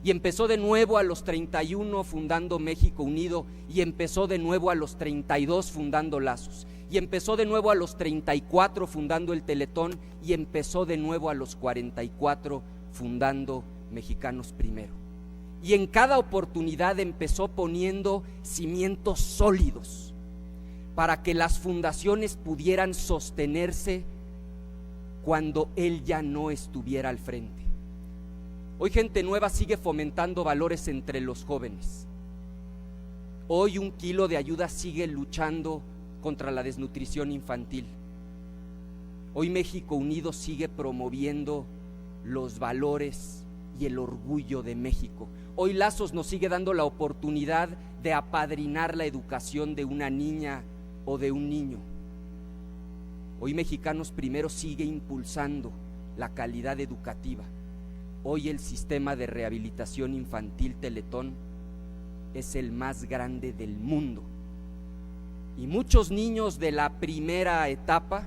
S1: Y empezó de nuevo a los 31 fundando México Unido, y empezó de nuevo a los 32 fundando Lazos, y empezó de nuevo a los 34 fundando el Teletón, y empezó de nuevo a los 44 fundando Mexicanos Primero. Y en cada oportunidad empezó poniendo cimientos sólidos para que las fundaciones pudieran sostenerse cuando él ya no estuviera al frente. Hoy Gente Nueva sigue fomentando valores entre los jóvenes. Hoy Un Kilo de Ayuda sigue luchando contra la desnutrición infantil. Hoy México Unido sigue promoviendo los valores y el orgullo de México. Hoy Lazos nos sigue dando la oportunidad de apadrinar la educación de una niña o de un niño. Hoy Mexicanos Primero sigue impulsando la calidad educativa. Hoy el sistema de rehabilitación infantil Teletón es el más grande del mundo. Y muchos niños de la primera etapa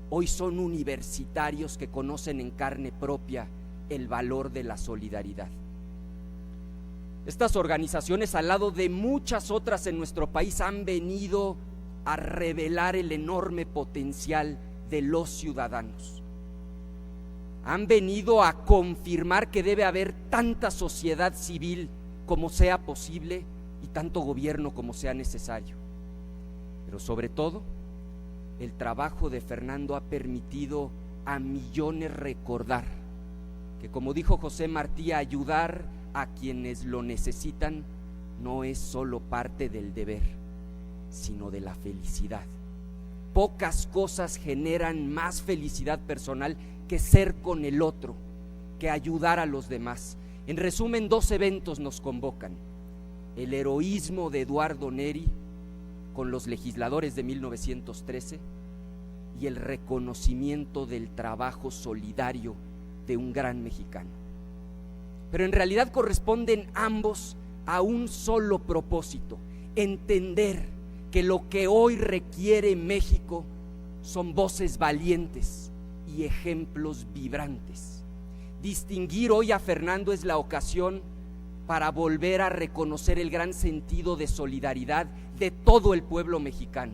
S1: hoy son universitarios que conocen en carne propia el valor de la solidaridad. Estas organizaciones, al lado de muchas otras en nuestro país, han venido a revelar el enorme potencial de los ciudadanos. Han venido a confirmar que debe haber tanta sociedad civil como sea posible y tanto gobierno como sea necesario. Pero sobre todo, el trabajo de Fernando ha permitido a millones recordar que, como dijo José Martí, ayudar a quienes lo necesitan no es solo parte del deber, sino de la felicidad. Pocas cosas generan más felicidad personal que ser con el otro, que ayudar a los demás. En resumen, 2 eventos nos convocan: el heroísmo de Eduardo Neri con los legisladores de 1913 y el reconocimiento del trabajo solidario de un gran mexicano. Pero en realidad corresponden ambos a un solo propósito: entender que lo que hoy requiere México son voces valientes y ejemplos vibrantes. Distinguir hoy a Fernando es la ocasión para volver a reconocer el gran sentido de solidaridad de todo el pueblo mexicano.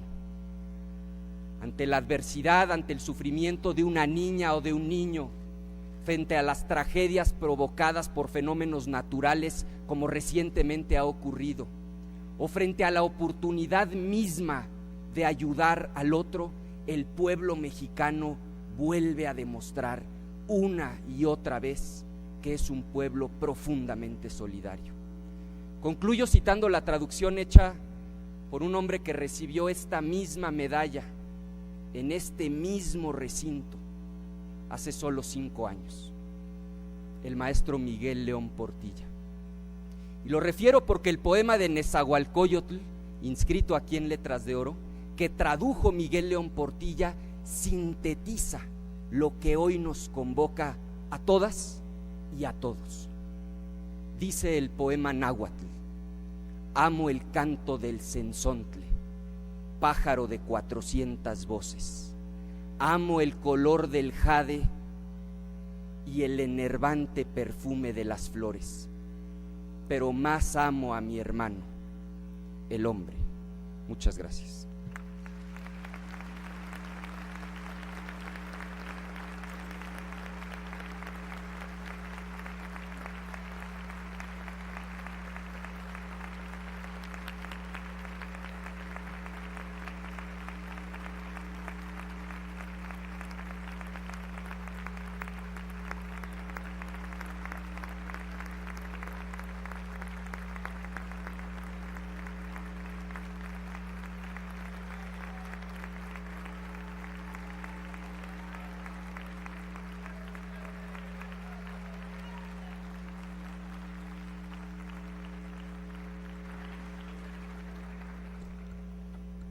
S1: Ante la adversidad, ante el sufrimiento de una niña o de un niño, frente a las tragedias provocadas por fenómenos naturales como recientemente ha ocurrido, o frente a la oportunidad misma de ayudar al otro, el pueblo mexicano vuelve a demostrar una y otra vez que es un pueblo profundamente solidario. Concluyo citando la traducción hecha por un hombre que recibió esta misma medalla en este mismo recinto hace solo 5 años, el maestro Miguel León Portilla. Y lo refiero porque el poema de Nezahualcóyotl, inscrito aquí en letras de oro, que tradujo Miguel León Portilla, sintetiza lo que hoy nos convoca a todas y a todos. Dice el poema náhuatl: amo el canto del cenzontle, pájaro de 400 voces, amo el color del jade y el enervante perfume de las flores, pero más amo a mi hermano, el hombre. Muchas gracias.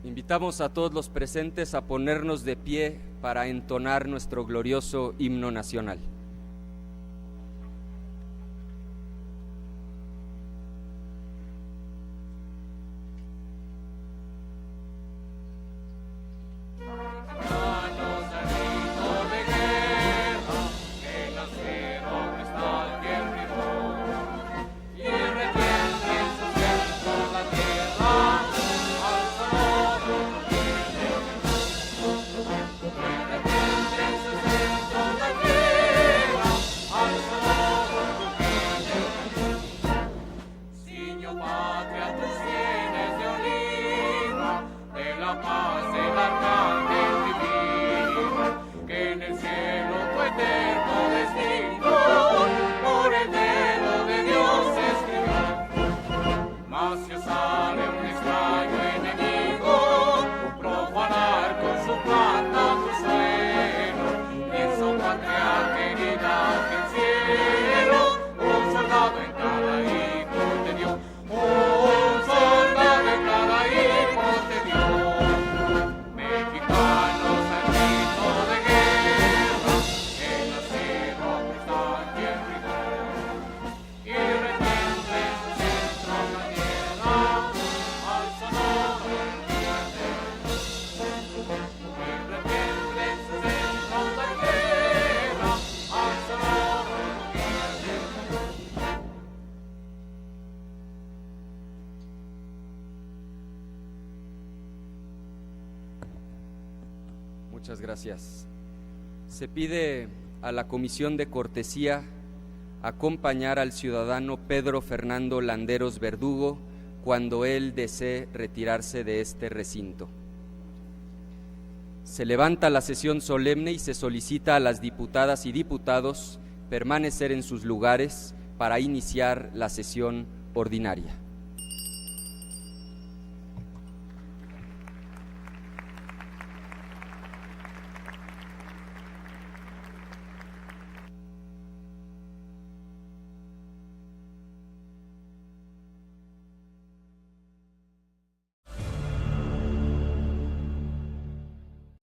S1: Invitamos a todos los presentes a ponernos de pie para entonar nuestro glorioso himno nacional. Muchas gracias. Se pide a la Comisión de Cortesía acompañar al ciudadano Pedro Fernando Landeros Verdugo cuando él desee retirarse de este recinto. Se levanta la sesión solemne y se solicita a las diputadas y diputados permanecer en sus lugares para iniciar la sesión ordinaria.